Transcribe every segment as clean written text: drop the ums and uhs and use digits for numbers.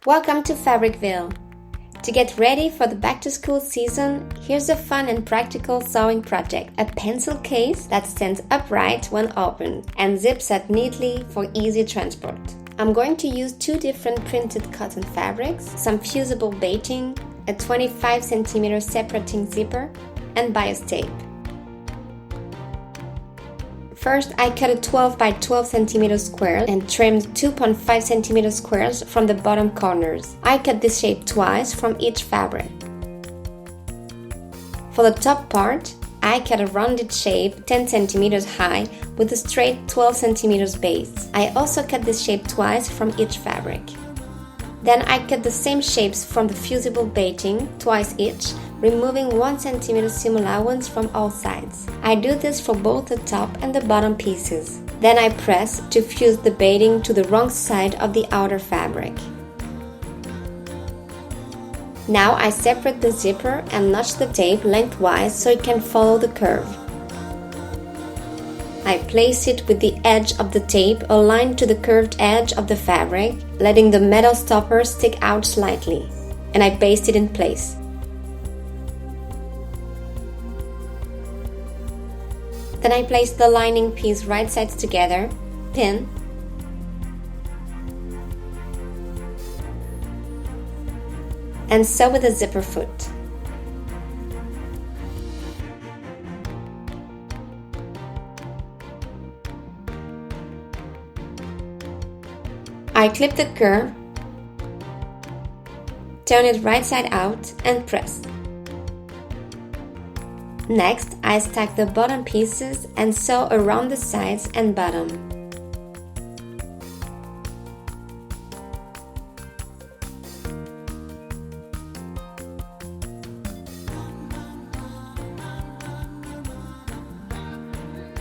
Welcome to Fabricville! To get ready for the back-to-school season, here's a fun and practical sewing project. A pencil case that stands upright when opened and zips up neatly for easy transport. I'm going to use two different printed cotton fabrics, some fusible baiting, a 25 cm separating zipper, and bias tape. First, I cut a 12 by 12 cm square and trimmed 2.5 cm squares from the bottom corners. I cut this shape twice from each fabric. For the top part, I cut a rounded shape 10 cm high with a straight 12 cm base. I also cut this shape twice from each fabric. Then I cut the same shapes from the fusible baiting twice each, removing 1 cm seam allowance from all sides. I do this for both the top and the bottom pieces. Then I press to fuse the baiting to the wrong side of the outer fabric. Now I separate the zipper and notch the tape lengthwise so it can follow the curve. I place it with the edge of the tape aligned to the curved edge of the fabric, letting the metal stopper stick out slightly, and I baste it in place. Then I place the lining piece right sides together, pin, and sew with a zipper foot. I clip the curve, turn it right side out and press. Next, I stack the bottom pieces and sew around the sides and bottom.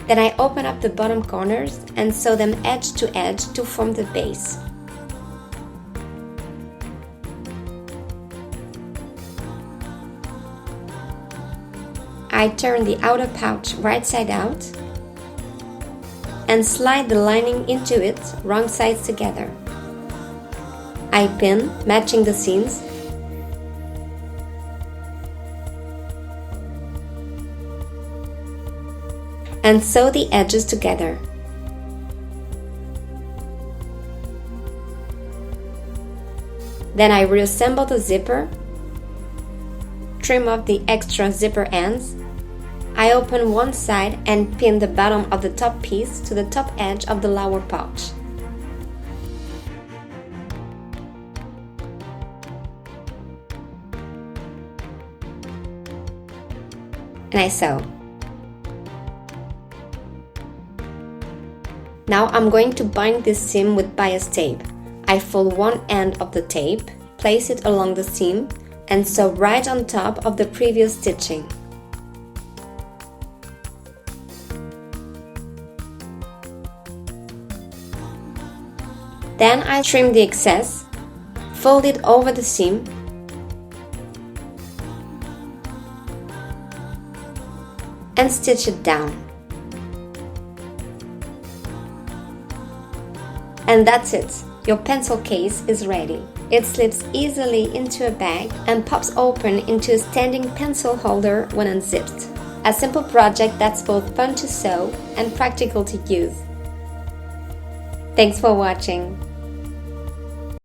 Then I open up the bottom corners and sew them edge to form the base. I turn the outer pouch right side out and slide the lining into it wrong sides together. I pin, matching the seams, and sew the edges together. Then I reassemble the zipper, trim off the extra zipper ends. I open one side and pin the bottom of the top piece to the top edge of the lower pouch. And I sew. Now I'm going to bind this seam with bias tape. I fold one end of the tape, place it along the seam, and sew right on top of the previous stitching. Then I trim the excess, fold it over the seam, and stitch it down. And that's it! Your pencil case is ready. It slips easily into a bag and pops open into a standing pencil holder when unzipped. A simple project that's both fun to sew and practical to use. Thanks for watching!